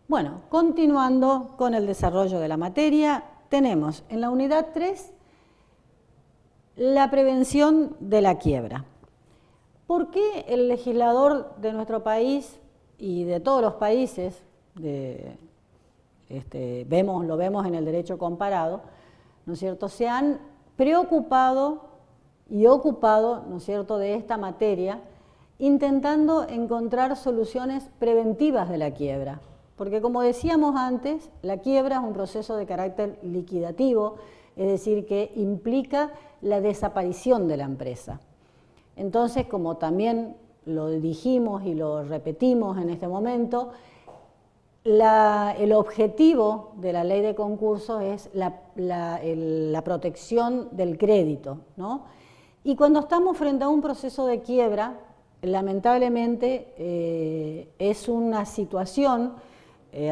Bueno, continuando con el desarrollo de la materia, tenemos en la unidad 3 la prevención de la quiebra. ¿Por qué el legislador de nuestro país y de todos los países, lo vemos en el derecho comparado, ¿no es cierto?, se han preocupado y ocupado, ¿no es cierto?, de esta materia, intentando encontrar soluciones preventivas de la quiebra? Porque, como decíamos antes, la quiebra es un proceso de carácter liquidativo, es decir, que implica la desaparición de la empresa. Entonces, como también lo dijimos y lo repetimos en este momento, el objetivo de la ley de concursos es la protección del crédito, ¿no? Y cuando estamos frente a un proceso de quiebra, lamentablemente es una situación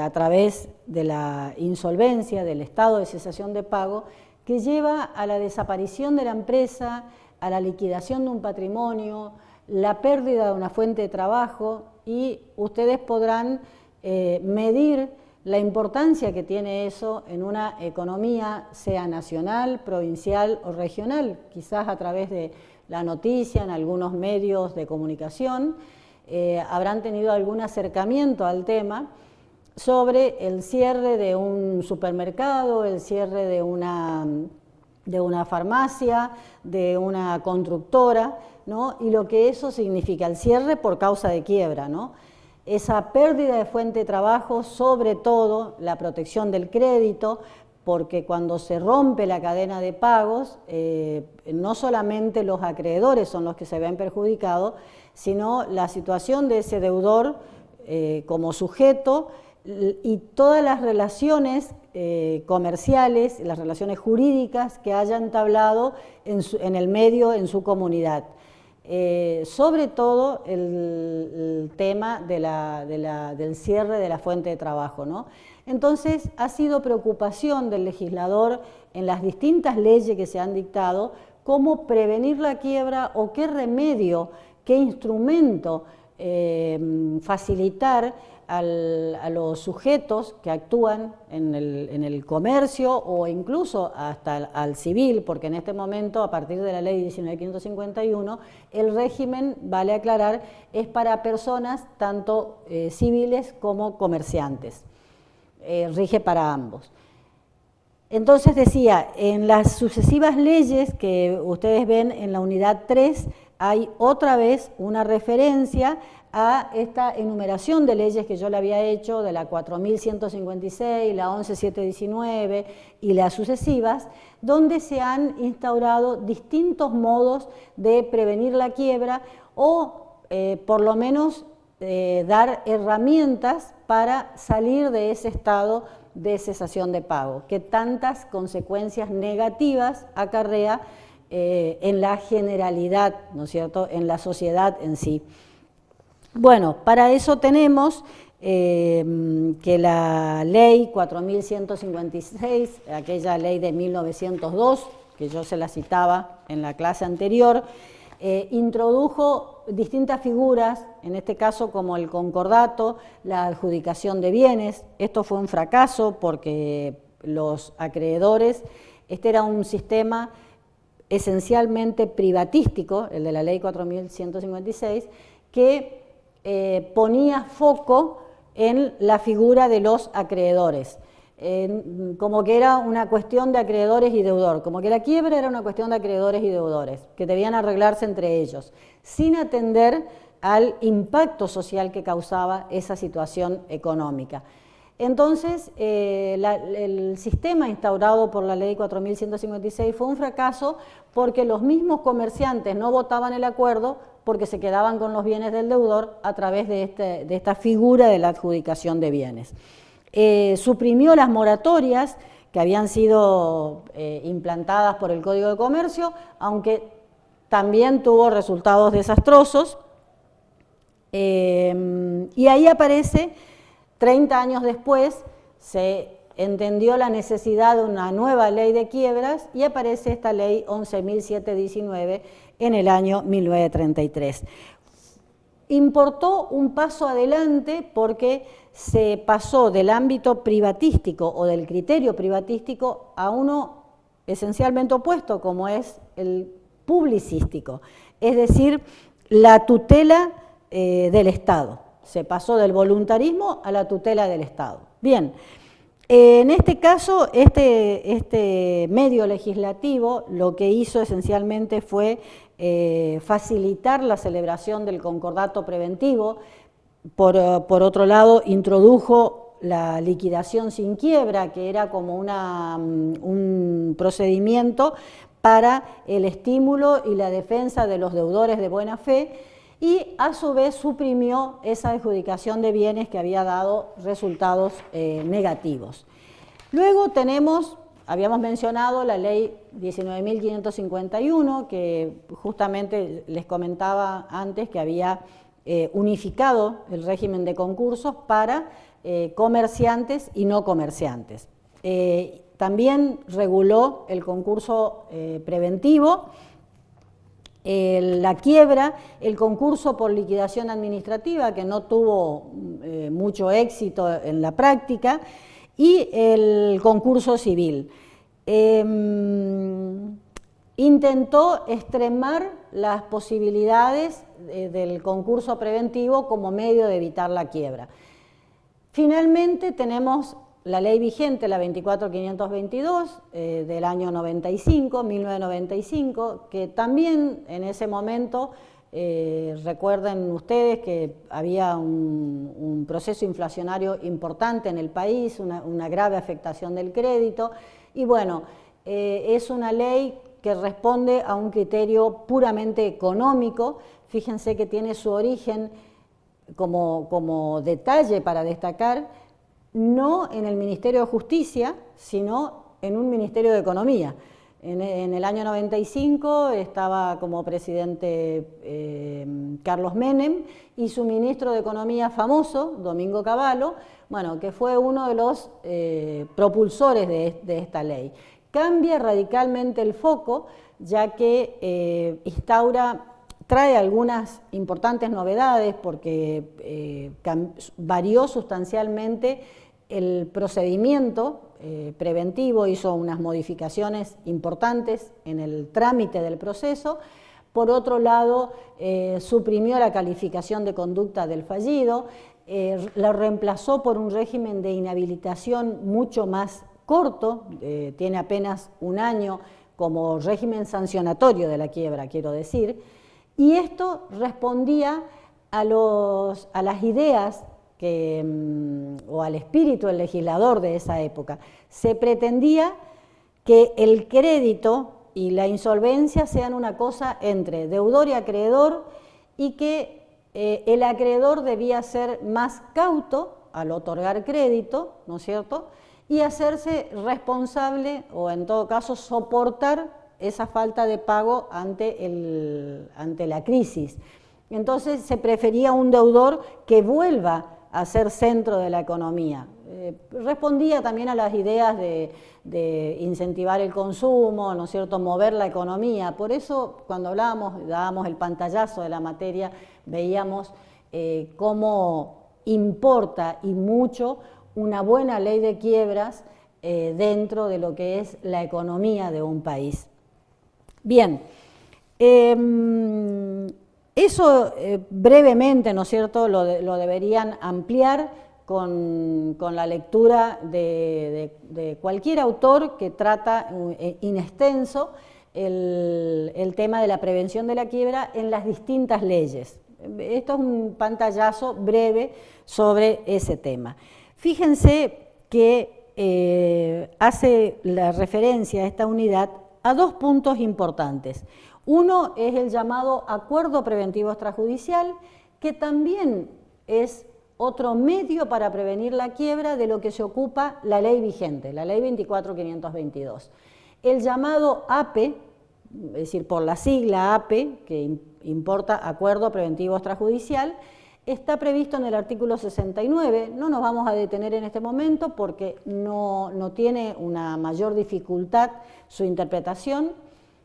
a través de la insolvencia, del estado de cesación de pago, que lleva a la desaparición de la empresa, a la liquidación de un patrimonio, la pérdida de una fuente de trabajo, y ustedes podrán medir la importancia que tiene eso en una economía, sea nacional, provincial o regional, quizás a través de la noticia, en algunos medios de comunicación, habrán tenido algún acercamiento al tema sobre el cierre de un supermercado, el cierre de una farmacia, de una constructora, ¿no? Y lo que eso significa, el cierre por causa de quiebra, ¿no? Esa pérdida de fuente de trabajo, sobre todo la protección del crédito, porque cuando se rompe la cadena de pagos, no solamente los acreedores son los que se ven perjudicados, sino la situación de ese deudor como sujeto y todas las relaciones comerciales, las relaciones jurídicas que haya entablado en el medio, en su comunidad. Sobre todo el tema del cierre de la fuente de trabajo, ¿no? Entonces, ha sido preocupación del legislador en las distintas leyes que se han dictado cómo prevenir la quiebra o qué remedio, qué instrumento facilitar a los sujetos que actúan en el comercio o incluso hasta al civil, porque en este momento, a partir de la ley 19.551, el régimen, vale aclarar, es para personas tanto civiles como comerciantes, rige para ambos. Entonces decía, en las sucesivas leyes que ustedes ven en la unidad 3, hay otra vez una referencia a esta enumeración de leyes que yo le había hecho, de la 4.156, la 11.719 y las sucesivas, donde se han instaurado distintos modos de prevenir la quiebra o por lo menos dar herramientas para salir de ese estado de cesación de pago, que tantas consecuencias negativas acarrea en la generalidad, ¿no es cierto?, en la sociedad en sí. Bueno, para eso tenemos que la ley 4.156, aquella ley de 1902, que yo se la citaba en la clase anterior, introdujo distintas figuras, en este caso como el concordato, la adjudicación de bienes. Esto fue un fracaso porque los acreedores, este era un sistema esencialmente privatístico, el de la ley 4.156, que ponía foco en la figura de los acreedores, como que era una cuestión de acreedores y deudor, como que la quiebra era una cuestión de acreedores y deudores, que debían arreglarse entre ellos, sin atender al impacto social que causaba esa situación económica. Entonces, el sistema instaurado por la ley 4.156 fue un fracaso porque los mismos comerciantes no votaban el acuerdo porque se quedaban con los bienes del deudor a través de esta figura de la adjudicación de bienes. Suprimió las moratorias que habían sido implantadas por el Código de Comercio, aunque también tuvo resultados desastrosos, y ahí aparece, 30 años después, se entendió la necesidad de una nueva ley de quiebras y aparece esta ley 11.719 en el año 1933. importó un paso adelante porque se pasó del ámbito privatístico o del criterio privatístico a uno esencialmente opuesto, como es el publicístico, es decir, la tutela del Estado. Se pasó del voluntarismo a la tutela del Estado. Bien, en este caso, este medio legislativo lo que hizo esencialmente fue facilitar la celebración del concordato preventivo. Por otro lado, introdujo la liquidación sin quiebra, que era como un procedimiento para el estímulo y la defensa de los deudores de buena fe, y a su vez suprimió esa adjudicación de bienes que había dado resultados negativos. Luego tenemos, habíamos mencionado la ley 19.551, que justamente les comentaba antes que había unificado el régimen de concursos para comerciantes y no comerciantes. También reguló el concurso preventivo, la quiebra, el concurso por liquidación administrativa, que no tuvo mucho éxito en la práctica, y el concurso civil. Intentó extremar las posibilidades del concurso preventivo como medio de evitar la quiebra. Finalmente tenemos la ley vigente, la 24.522 del año 1995, que también en ese momento, recuerden ustedes que había un proceso inflacionario importante en el país, una grave afectación del crédito, y bueno, es una ley que responde a un criterio puramente económico. Fíjense que tiene su origen como detalle para destacar, no en el Ministerio de Justicia, sino en un Ministerio de Economía. En el año 95 estaba como presidente Carlos Menem, y su ministro de Economía famoso, Domingo Cavallo, bueno, que fue uno de los propulsores de esta ley. Cambia radicalmente el foco, ya que trae algunas importantes novedades, porque varió sustancialmente el procedimiento preventivo, hizo unas modificaciones importantes en el trámite del proceso. Por otro lado, suprimió la calificación de conducta del fallido, la reemplazó por un régimen de inhabilitación mucho más corto, tiene apenas un año como régimen sancionatorio de la quiebra, quiero decir, y esto respondía a las ideas o al espíritu del legislador de esa época. Se pretendía que el crédito y la insolvencia sean una cosa entre deudor y acreedor, y que el acreedor debía ser más cauto al otorgar crédito, ¿no es cierto?, y hacerse responsable, o en todo caso soportar esa falta de pago ante la crisis. Entonces se prefería un deudor que vuelva a ser centro de la economía. Respondía también a las ideas de incentivar el consumo, ¿no es cierto?, mover la economía. Por eso, cuando dábamos el pantallazo de la materia, veíamos cómo importa y mucho una buena ley de quiebras dentro de lo que es la economía de un país. Bien, eso brevemente, ¿no es cierto?, lo deberían ampliar con la lectura de cualquier autor que trata in extenso el tema de la prevención de la quiebra en las distintas leyes. Esto es un pantallazo breve sobre ese tema. Fíjense que hace la referencia a esta unidad a dos puntos importantes. Uno es el llamado acuerdo preventivo extrajudicial, que también es otro medio para prevenir la quiebra de lo que se ocupa la ley vigente, la ley 24.522. El llamado APE, es decir, por la sigla APE, que importa Acuerdo Preventivo Extrajudicial, está previsto en el artículo 69, no nos vamos a detener en este momento porque no tiene una mayor dificultad su interpretación.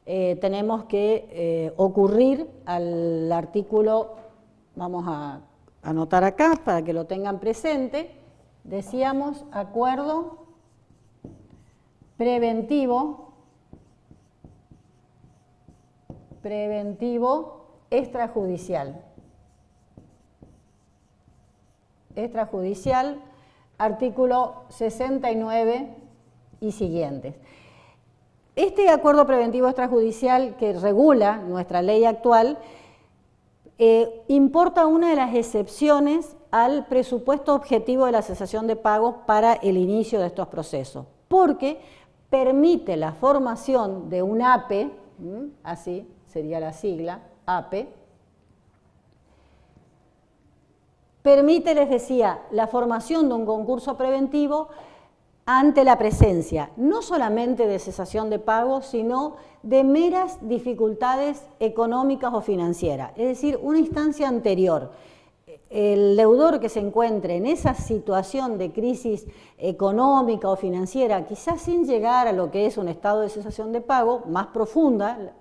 Tenemos que ocurrir al artículo vamos a anotar acá para que lo tengan presente, decíamos acuerdo preventivo extrajudicial. Extrajudicial, artículo 69 y siguientes. Este acuerdo preventivo extrajudicial que regula nuestra ley actual importa una de las excepciones al presupuesto objetivo de la cesación de pagos para el inicio de estos procesos, porque permite la formación de un APE, así sería la sigla, APE, permite, les decía, la formación de un concurso preventivo ante la presencia no solamente de cesación de pagos, sino de meras dificultades económicas o financieras, es decir, una instancia anterior. El deudor que se encuentre en esa situación de crisis económica o financiera, quizás sin llegar a lo que es un estado de cesación de pago más profunda,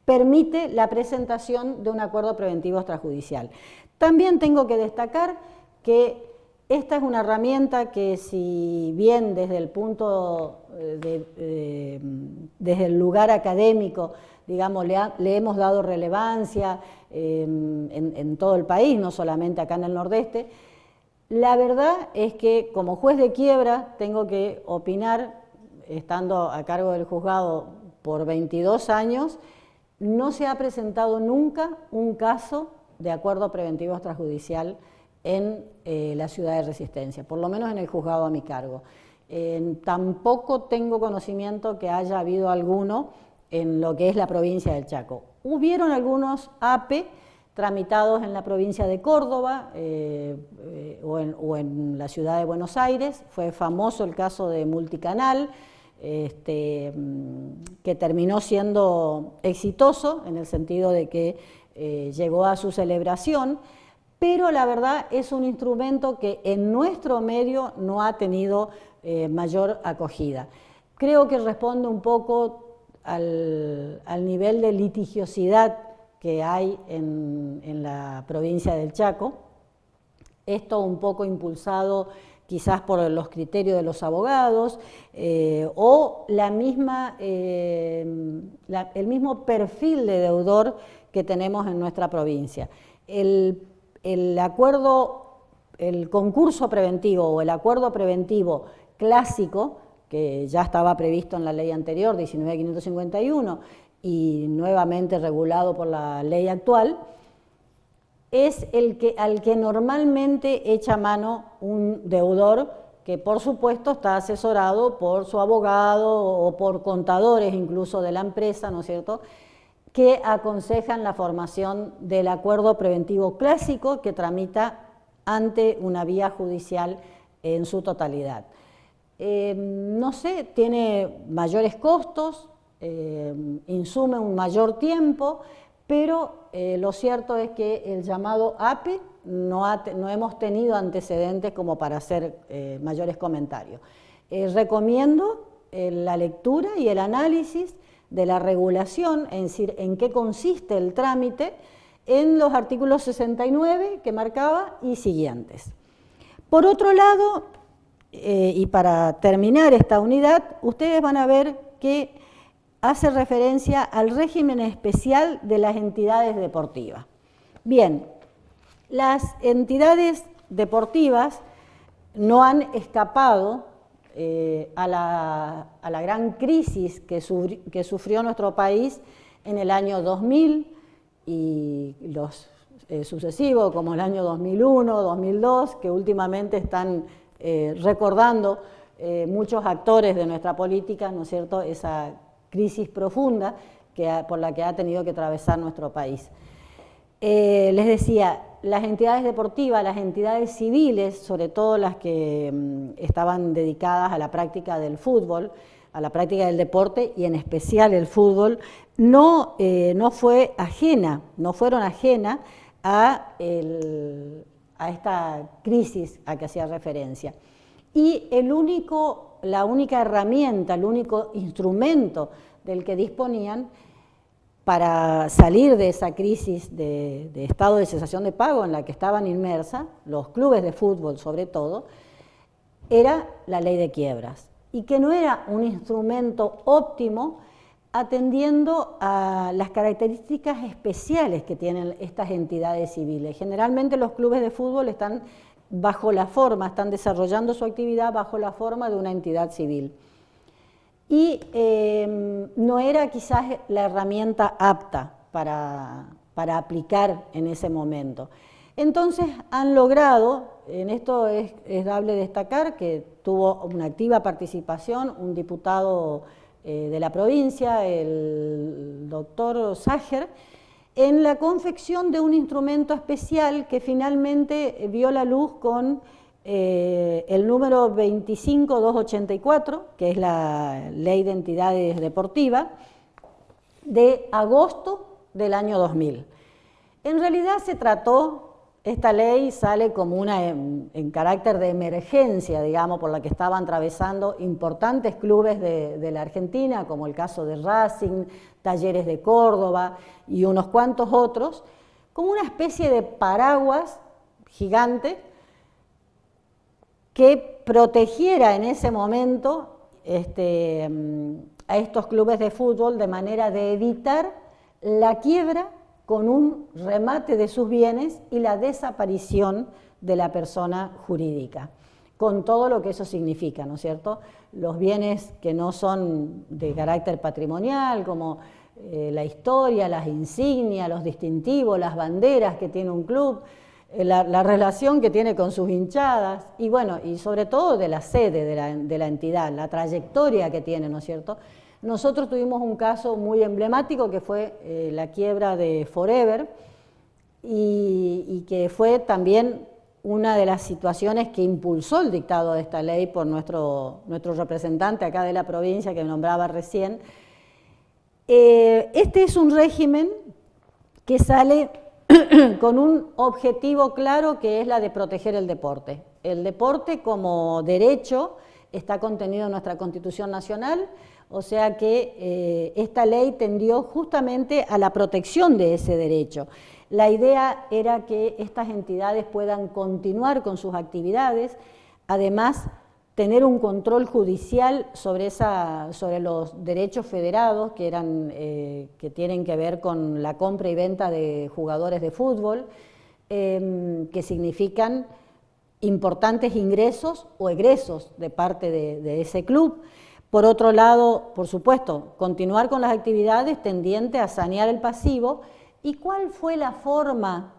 permite la presentación de un acuerdo preventivo extrajudicial. También tengo que destacar que esta es una herramienta que, si bien desde el punto, desde el lugar académico, digamos, le hemos dado relevancia en todo el país, no solamente acá en el Nordeste, la verdad es que como juez de quiebra tengo que opinar, estando a cargo del juzgado por 22 años, no se ha presentado nunca un caso de acuerdo preventivo extrajudicial en la ciudad de Resistencia, por lo menos en el juzgado a mi cargo. Tampoco tengo conocimiento que haya habido alguno en lo que es la provincia del Chaco. Hubieron algunos APE tramitados en la provincia de Córdoba o en la ciudad de Buenos Aires. Fue famoso el caso de Multicanal, que terminó siendo exitoso en el sentido de que llegó a su celebración, pero la verdad es un instrumento que en nuestro medio no ha tenido mayor acogida. Creo que responde un poco al nivel de litigiosidad que hay en la provincia del Chaco. Esto un poco impulsado quizás por los criterios de los abogados o el mismo perfil de deudor que tenemos en nuestra provincia. El concurso preventivo o el acuerdo preventivo clásico, que ya estaba previsto en la ley anterior, 19.551, y nuevamente regulado por la ley actual, es al que normalmente echa mano un deudor que, por supuesto, está asesorado por su abogado o por contadores incluso de la empresa, ¿no es cierto?, que aconsejan la formación del acuerdo preventivo clásico que tramita ante una vía judicial en su totalidad. No sé, tiene mayores costos, insume un mayor tiempo, pero lo cierto es que el llamado APE no hemos tenido antecedentes como para hacer mayores comentarios. Recomiendo la lectura y el análisis de la regulación, es decir, en qué consiste el trámite, en los artículos 69 que marcaba y siguientes. Por otro lado, y para terminar esta unidad, ustedes van a ver que hace referencia al régimen especial de las entidades deportivas. Bien, las entidades deportivas no han escapado a la gran crisis que sufrió nuestro país en el año 2000 y los sucesivos, como el año 2001, 2002, que últimamente están recordando muchos actores de nuestra política, ¿no es cierto?, esa crisis profunda por la que ha tenido que atravesar nuestro país. Les decía, las entidades deportivas, las entidades civiles, sobre todo las que estaban dedicadas a la práctica del fútbol, a la práctica del deporte y en especial el fútbol, no fueron ajenas a esta crisis a que hacía referencia. Y la única herramienta, el único instrumento del que disponían para salir de esa crisis de estado de cesación de pago en la que estaban inmersas, los clubes de fútbol sobre todo, era la ley de quiebras, y que no era un instrumento óptimo atendiendo a las características especiales que tienen estas entidades civiles. Generalmente los clubes de fútbol están desarrollando su actividad bajo la forma de una entidad civil. Y no era quizás la herramienta apta para aplicar en ese momento. Entonces han logrado, en esto es dable destacar que tuvo una activa participación un diputado de la provincia, el doctor Sager, en la confección de un instrumento especial que finalmente vio la luz con el número 25284, que es la Ley de Entidades Deportivas, de agosto del año 2000. En realidad se trató, esta ley sale como una en carácter de emergencia, digamos, por la que estaban atravesando importantes clubes de la Argentina, como el caso de Racing, Talleres de Córdoba y unos cuantos otros, como una especie de paraguas gigante que protegiera en ese momento a estos clubes de fútbol de manera de evitar la quiebra con un remate de sus bienes y la desaparición de la persona jurídica, con todo lo que eso significa, ¿no es cierto? Los bienes que no son de carácter patrimonial, como la historia, las insignias, los distintivos, las banderas que tiene un club, la relación que tiene con sus hinchadas, y bueno, y sobre todo de la sede de la entidad, la trayectoria que tiene, ¿no es cierto? Nosotros tuvimos un caso muy emblemático que fue la quiebra de Forever y que fue también una de las situaciones que impulsó el dictado de esta ley por nuestro representante acá de la provincia que nombraba recién. Este es un régimen que sale con un objetivo claro que es la de proteger el deporte. El deporte como derecho está contenido en nuestra Constitución Nacional, o sea que esta ley tendió justamente a la protección de ese derecho. La idea era que estas entidades puedan continuar con sus actividades, además tener un control judicial sobre los derechos federados que tienen que ver con la compra y venta de jugadores de fútbol, que significan importantes ingresos o egresos de parte de ese club. Por otro lado, por supuesto, continuar con las actividades tendientes a sanear el pasivo. ¿Y cuál fue la forma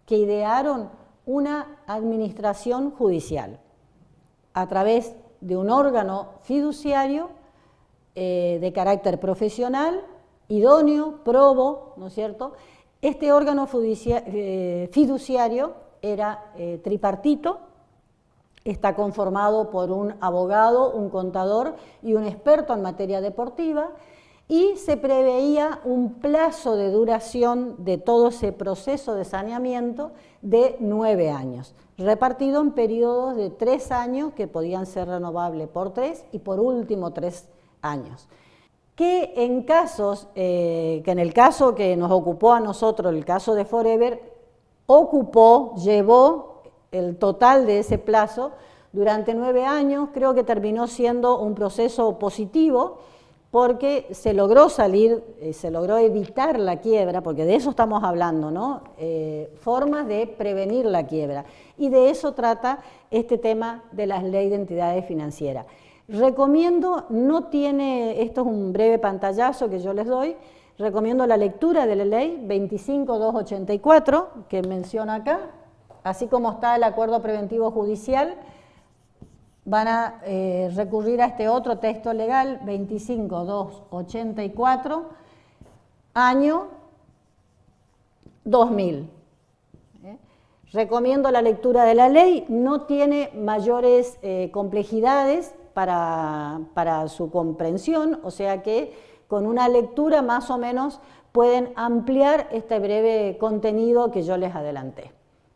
que idearon? Una administración judicial, a través de un órgano fiduciario de carácter profesional, idóneo, probo, ¿no es cierto? Este órgano fiduciario era tripartito, está conformado por un abogado, un contador y un experto en materia deportiva, y se preveía un plazo de duración de todo ese proceso de saneamiento de 9 años, repartido en periodos de 3 años que podían ser renovables por 3 y por último 3 años. Que en casos, que en el caso que nos ocupó a nosotros, el caso de Forever, llevó el total de ese plazo durante 9 años, creo que terminó siendo un proceso positivo porque se logró se logró evitar la quiebra, porque de eso estamos hablando, ¿no? Formas de prevenir la quiebra. Y de eso trata este tema de las leyes de entidades financieras. Recomiendo, esto es un breve pantallazo que yo les doy, recomiendo la lectura de la ley 25284, que menciona acá, así como está el acuerdo preventivo judicial, van a recurrir a este otro texto legal, 25284, año 2000. Recomiendo la lectura de la ley, no tiene mayores complejidades para su comprensión, o sea que con una lectura más o menos pueden ampliar este breve contenido que yo les adelanté.